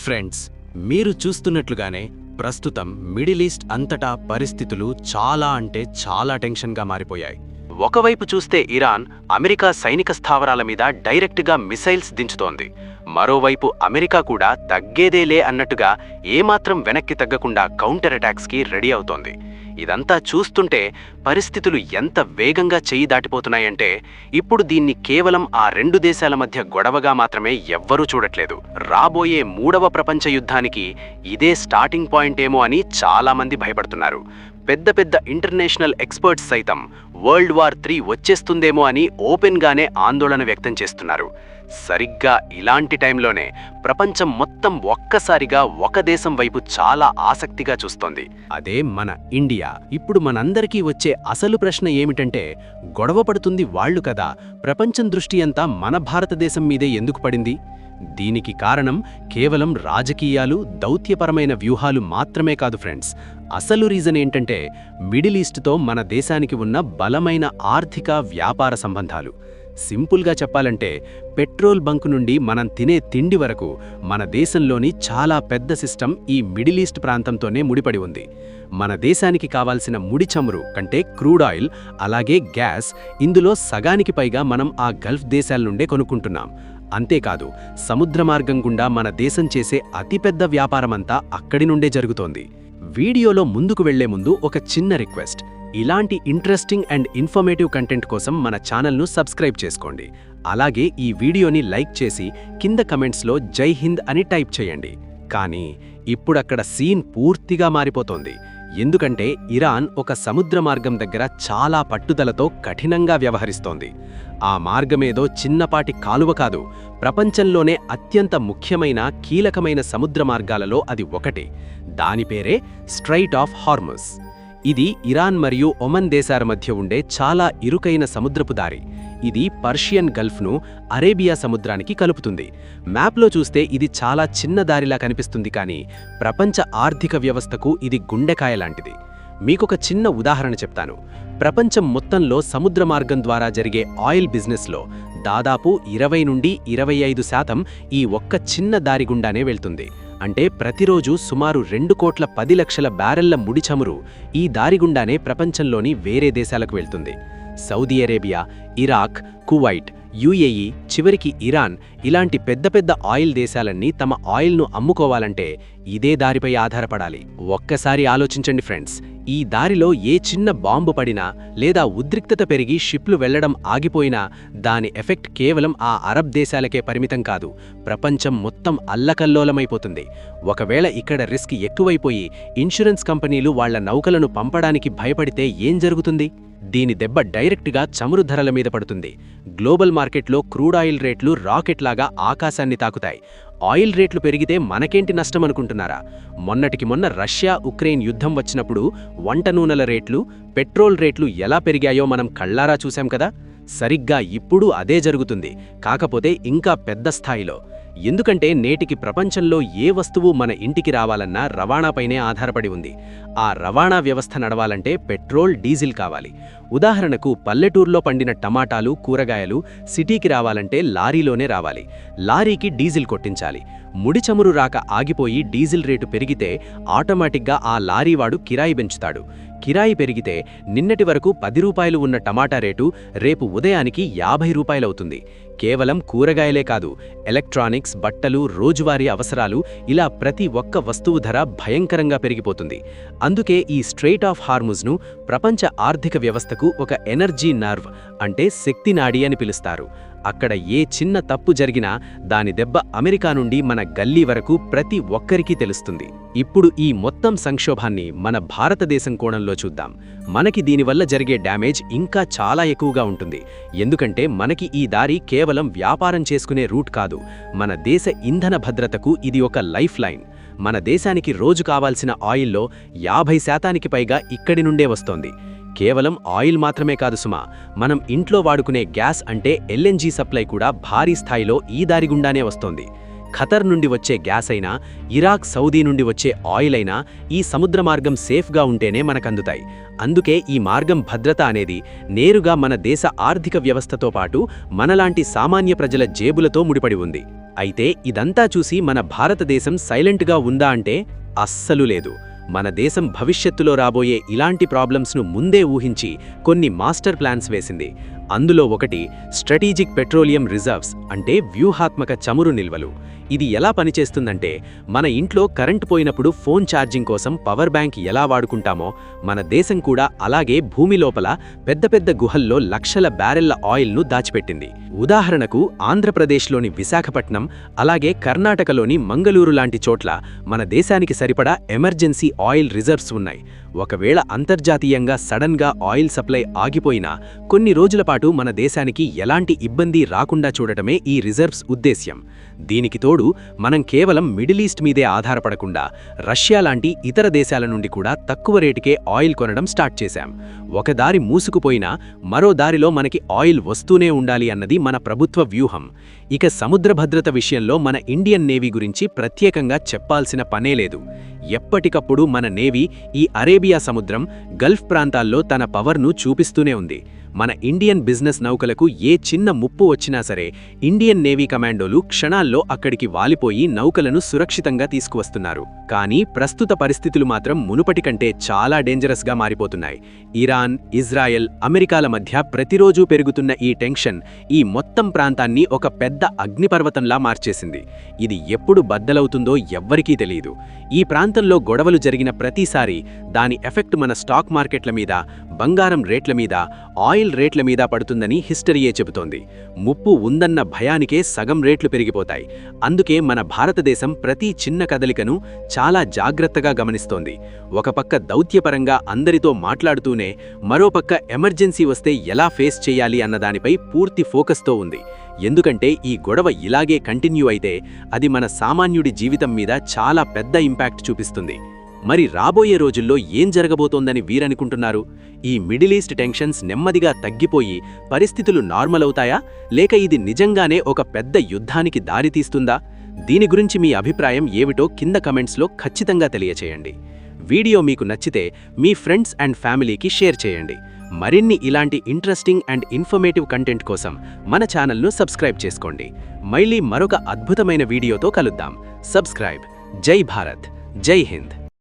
Friends, మీరు చూస్తున్నట్లుగానే ప్రస్తుతం middle east అంతటా పరిస్థితులు చాలా అంటే చాలా టెన్షన్గా మారిపోయాయి. ఒకవైపు చూస్తే ఇరాన్ అమెరికా సైనిక స్థావరాల మీద డైరెక్ట్గా మిసైల్స్ దించుతోంది. మరోవైపు అమెరికా కూడా తగ్గేదేలే అన్నట్టుగా ఏమాత్రం వెనక్కి తగ్గకుండా కౌంటర్ అటాక్స్కి రెడీ అవుతోంది. ఇదంతా చూస్తుంటే పరిస్థితులు ఎంత వేగంగా చెయ్యి దాటిపోతున్నాయంటే ఇప్పుడు దీన్ని కేవలం ఆ రెండు దేశాల మధ్య గొడవగా మాత్రమే ఎవ్వరూ చూడట్లేదు. రాబోయే మూడవ ప్రపంచ యుద్ధానికి ఇదే స్టార్టింగ్ పాయింట్ ఏమో అని చాలామంది భయపడుతున్నారు. పెద్ద పెద్ద ఇంటర్నేషనల్ ఎక్స్పర్ట్స్ సైతం వరల్డ్ వార్ 3 వచ్చేస్తుందేమో అని ఓపెన్గానే ఆందోళన వ్యక్తం చేస్తున్నారు. సరిగ్గా ఇలాంటి టైంలోనే ప్రపంచం మొత్తం ఒక్కసారిగా ఒక దేశం వైపు చాలా ఆసక్తిగా చూస్తోంది. అదే మన ఇండియా. ఇప్పుడు మనందరికీ వచ్చే అసలు ప్రశ్న ఏమిటంటే, గొడవ పడుతుంది వాళ్ళు కదా, ప్రపంచం దృష్టి అంతా మన భారతదేశం మీదే ఎందుకు పడింది? దీనికి కారణం కేవలం రాజకీయాలు, దౌత్యపరమైన వ్యూహాలు మాత్రమే కాదు ఫ్రెండ్స్. అసలు రీజన్ ఏంటంటే మిడిల్ ఈస్ట్తో మన దేశానికి ఉన్న బలమైన ఆర్థిక, వ్యాపార సంబంధాలు. సింపుల్గా చెప్పాలంటే పెట్రోల్ బంక్ నుండి మనం తినే తిండి వరకు మన దేశంలోని చాలా పెద్ద సిస్టమ్ ఈ మిడిల్ ఈస్ట్ ప్రాంతంతోనే ముడిపడి ఉంది. మన దేశానికి కావాల్సిన ముడి చమురు కంటే క్రూడ్ ఆయిల్, అలాగే గ్యాస్, ఇందులో సగానికి పైగా మనం ఆ గల్ఫ్ దేశాల నుండే కొనుక్కుంటున్నాం. అంతేకాదు, సముద్ర మార్గం గుండా మన దేశం చేసే అతిపెద్ద వ్యాపారమంతా అక్కడి నుండే జరుగుతోంది. వీడియోలో ముందుకు వెళ్లే ముందు ఒక చిన్న రిక్వెస్ట్. ఇలాంటి ఇంట్రెస్టింగ్ అండ్ ఇన్ఫర్మేటివ్ కంటెంట్ కోసం మన ఛానల్ను సబ్స్క్రైబ్ చేసుకోండి. అలాగే ఈ వీడియోని లైక్ చేసి కింద కమెంట్స్లో జై హింద్ అని టైప్ చేయండి. కానీ ఇప్పుడక్కడ సీన్ పూర్తిగా మారిపోతోంది. ఎందుకంటే ఇరాన్ ఒక సముద్ర మార్గం దగ్గర చాలా పట్టుదలతో కఠినంగా వ్యవహరిస్తోంది. ఆ మార్గమేదో చిన్నపాటి కాలువ కాదు, ప్రపంచంలోనే అత్యంత ముఖ్యమైన, కీలకమైన సముద్ర మార్గాలలో అది ఒకటి. దాని పేరే స్ట్రైట్ ఆఫ్ హార్ముజ్. ఇది ఇరాన్ మరియు ఒమన్ దేశాల మధ్య ఉండే చాలా ఇరుకైన సముద్రపు దారి. ఇది పర్షియన్ గల్ఫ్ను అరేబియా సముద్రానికి కలుపుతుంది. మ్యాప్లో చూస్తే ఇది చాలా చిన్న దారిలా కనిపిస్తుంది, కానీ ప్రపంచ ఆర్థిక వ్యవస్థకు ఇది గుండెకాయ లాంటిది. మీకొక చిన్న ఉదాహరణ చెప్తాను. ప్రపంచం మొత్తంలో సముద్ర మార్గం ద్వారా జరిగే ఆయిల్ బిజినెస్లో దాదాపు 20 నుండి 25% ఈ ఒక్క చిన్న దారి గుండానే వెళ్తుంది. అంటే ప్రతిరోజు సుమారు 2,10,00,000 బ్యారెళ్ల ముడి చమురు ఈ దారిగుండానే ప్రపంచంలోని వేరే దేశాలకు వెళ్తుంది. Saudi Arabia, Iraq, Kuwait, UAE, చివరికి ఇరాన్ ఇలాంటి పెద్ద పెద్ద ఆయిల్ దేశాలన్నీ తమ ఆయిల్ను అమ్ముకోవాలంటే ఇదే దారిపై ఆధారపడాలి. ఒక్కసారి ఆలోచించండి ఫ్రెండ్స్, ఈ దారిలో ఏ చిన్న బాంబు పడినా లేదా ఉద్రిక్తత పెరిగి షిప్లు వెళ్లడం ఆగిపోయినా దాని ఎఫెక్ట్ కేవలం ఆ అరబ్ దేశాలకే పరిమితం కాదు, ప్రపంచం మొత్తం అల్లకల్లోలమైపోతుంది. ఒకవేళ ఇక్కడ రిస్క్ ఎక్కువైపోయి ఇన్సూరెన్స్ కంపెనీలు వాళ్ల నౌకలను పంపడానికి భయపడితే ఏం జరుగుతుంది? దీని దెబ్బ డైరెక్ట్గా చమురు ధరల మీద పడుతుంది. గ్లోబల్ మార్కెట్లో క్రూడ్ ఆయిల్ రేట్లు రాకెట్లాగా ఆకాశాన్ని తాకుతాయి. ఆయిల్ రేట్లు పెరిగితే మనకేంటి నష్టం అనుకుంటున్నారా? మొన్నటికి మొన్న రష్యా ఉక్రెయిన్ యుద్ధం వచ్చినప్పుడు వంట నూనెల రేట్లు, పెట్రోల్ రేట్లు ఎలా పెరిగాయో మనం కళ్ళారా చూశాం కదా. సరిగ్గా ఇప్పుడు అదే జరుగుతుంది, కాకపోతే ఇంకా పెద్ద స్థాయిలో. ఎందుకంటే నేటికి ప్రపంచంలో ఏ వస్తువు మన ఇంటికి రావాలన్నా రవాణాపైనే ఆధారపడి ఉంది. ఆ రవాణా వ్యవస్థ నడవాలంటే పెట్రోల్, డీజిల్ కావాలి. ఉదాహరణకు పల్లెటూరులో పండిన టమాటాలు, కూరగాయలు సిటీకి రావాలంటే లారీలోనే రావాలి. లారీకి డీజిల్ కొట్టించాలి. ముడి చమురు రాక ఆగిపోయి డీజిల్ రేటు పెరిగితే ఆటోమేటిక్గా ఆ లారీవాడు కిరాయి పెంచుతాడు. కిరాయి పెరిగితే నిన్నటి వరకు 10 రూపాయలు ఉన్న టమాటా రేటు రేపు ఉదయానికి 50 రూపాయలవుతుంది. కేవలం కూరగాయలే కాదు, ఎలక్ట్రానిక్స్, బట్టలు, రోజువారీ అవసరాలు, ఇలా ప్రతి ఒక్క వస్తువు ధర భయంకరంగా పెరిగిపోతుంది. అందుకే ఈ స్ట్రెయిట్ ఆఫ్ హార్ముజ్ను ప్రపంచ ఆర్థిక వ్యవస్థకు ఒక ఎనర్జీ నర్వ్, అంటే శక్తి నాడి అని పిలుస్తారు. అక్కడ ఏ చిన్న తప్పు జరిగినా దాని దెబ్బ అమెరికా నుండి మన గల్లీ వరకు ప్రతి ఒక్కరికీ తెలుస్తుంది. ఇప్పుడు ఈ మొత్తం సంక్షోభాన్ని మన భారతదేశం కోణంలో చూద్దాం. మనకి దీనివల్ల జరిగే డ్యామేజ్ ఇంకా చాలా ఎక్కువగా ఉంటుంది. ఎందుకంటే మనకి ఈ దారి కేవలం వ్యాపారం చేసుకునే రూట్ కాదు, మన దేశ ఇంధన భద్రతకు ఇది ఒక లైఫ్ లైన్. మన దేశానికి రోజు కావాల్సిన ఆయిల్లో 50% పైగా ఇక్కడి నుండే వస్తోంది. కేవలం ఆయిల్ మాత్రమే కాదు సుమా, మనం ఇంట్లో వాడుకునే గ్యాస్ అంటే ఎల్ఎన్జీ సప్లై కూడా భారీ స్థాయిలో ఈ దారిగుండానే వస్తోంది. ఖతర్ నుండి వచ్చే గ్యాస్ అయినా, ఇరాక్, సౌదీ నుండి వచ్చే ఆయిల్ అయినా ఈ సముద్ర మార్గం సేఫ్గా ఉంటేనే మనకందుతాయి. అందుకే ఈ మార్గం భద్రత అనేది నేరుగా మన దేశ ఆర్థిక వ్యవస్థతో పాటు మనలాంటి సామాన్య ప్రజల జేబులతో ముడిపడి ఉంది. అయితే ఇదంతా చూసి మన భారతదేశం సైలెంట్గా ఉందా అంటే అస్సలు లేదు. మన దేశం భవిష్యత్తులో రాబోయే ఇలాంటి ప్రాబ్లమ్స్ను ముందే ఊహించి కొన్ని మాస్టర్ ప్లాన్స్ వేసింది. అందులో ఒకటి స్ట్రాటజిక్ పెట్రోలియం రిజర్వ్స్ అంటే వ్యూహాత్మక చమురు నిల్వలు. ఇది ఎలా పనిచేస్తుందంటే, మన ఇంట్లో కరెంటు పోయినప్పుడు ఫోన్ ఛార్జింగ్ కోసం పవర్ బ్యాంక్ ఎలా వాడుకుంటామో మన దేశం కూడా అలాగే భూమి లోపల పెద్ద పెద్ద గుహల్లో లక్షల బ్యారెళ్ల ఆయిల్ను దాచిపెట్టింది. ఉదాహరణకు ఆంధ్రప్రదేశ్లోని విశాఖపట్నం, అలాగే కర్ణాటకలోని మంగళూరు లాంటి చోట్ల మన దేశానికి సరిపడా ఎమర్జెన్సీ ఆయిల్ రిజర్వ్స్ ఉన్నాయి. ఒకవేళ అంతర్జాతీయంగా సడన్గా ఆయిల్ సప్లై ఆగిపోయినా కొన్ని రోజుల పాటు మన దేశానికి ఎలాంటి ఇబ్బంది రాకుండా చూడటమే ఈ రిజర్వ్స్ ఉద్దేశ్యం. దీనికి తోడు మనం కేవలం మిడిల్ ఈస్ట్ మీదే ఆధారపడకుండా రష్యా లాంటి ఇతర దేశాల నుండి కూడా తక్కువ రేటుకే ఆయిల్ కొనడం స్టార్ట్ చేశాం. ఒక దారి మూసుకుపోయినా మరో దారిలో మనకి ఆయిల్ వస్తూనే ఉండాలి అన్నది మన ప్రభుత్వ వ్యూహం. ఇక సముద్ర భద్రత విషయంలో మన ఇండియన్ నేవీ గురించి ప్రత్యేకంగా చెప్పాల్సిన పనే లేదు. ఎప్పటికప్పుడు మన నేవీ ఈ అరేబియా సముద్రం, గల్ఫ్ ప్రాంతాల్లో తన పవర్ను చూపిస్తూనే ఉంది. మన ఇండియన్ బిజినెస్ నౌకలకు ఏ చిన్న ముప్పు వచ్చినా సరే ఇండియన్ నేవీ కమాండోలు క్షణాల్లో అక్కడికి వాలిపోయి నౌకలను సురక్షితంగా తీసుకువస్తున్నారు. కానీ ప్రస్తుత పరిస్థితులు మాత్రం మునుపటి కంటే చాలా డేంజరస్గా మారిపోతున్నాయి. ఇరాన్, ఇజ్రాయెల్, అమెరికాల మధ్య ప్రతిరోజూ పెరుగుతున్న ఈ టెన్షన్ ఈ మొత్తం ప్రాంతాన్ని ఒక పెద్ద అగ్నిపర్వతంలా మార్చేసింది. ఇది ఎప్పుడు బద్దలవుతుందో ఎవ్వరికీ తెలియదు. ఈ ప్రాంతంలో గొడవలు జరిగిన ప్రతిసారి దాని ఎఫెక్ట్ మన స్టాక్ మార్కెట్ల మీద, బంగారం రేట్ల మీద, ఆయిల్ రేట్ల మీద పడుతుందని హిస్టరీయే చెబుతోంది. ముప్పు ఉందన్న భయానికే సగం రేట్లు పెరిగిపోతాయి. అందుకే మన భారతదేశం ప్రతి చిన్న కదలికను చాలా జాగ్రత్తగా గమనిస్తోంది. ఒక పక్క దౌత్యపరంగా అందరితో మాట్లాడుతూనే మరోపక్క ఎమర్జెన్సీ వస్తే ఎలా ఫేస్ చేయాలి అన్నదానిపై పూర్తి ఫోకస్తో ఉంది. ఎందుకంటే ఈ గొడవ ఇలాగే కంటిన్యూ అయితే అది మన సామాన్యుడి జీవితం మీద చాలా పెద్ద ఇంపాక్ట్ చూపిస్తుంది. మరి రాబోయే రోజుల్లో ఏం జరగబోతోందని వీరనుకుంటున్నారు? ఈ మిడిల్ ఈస్ట్ టెన్షన్స్ నెమ్మదిగా తగ్గిపోయి పరిస్థితులు నార్మల్ అవుతాయా, లేక ఇది నిజంగానే ఒక పెద్ద యుద్ధానికి దారితీస్తుందా? దీని గురించి మీ అభిప్రాయం ఏమిటో కింద కమెంట్స్లో ఖచ్చితంగా తెలియచేయండి. వీడియో మీకు నచ్చితే మీ ఫ్రెండ్స్ అండ్ ఫ్యామిలీకి షేర్ చేయండి. మరిన్ని ఇలాంటి ఇంట్రెస్టింగ్ అండ్ ఇన్ఫర్మేటివ్ కంటెంట్ కోసం మన ఛానల్ను సబ్స్క్రైబ్ చేసుకోండి. మళ్ళీ మరొక అద్భుతమైన వీడియోతో కలుద్దాం. సబ్స్క్రైబ్. జై భారత్, జై హింద్.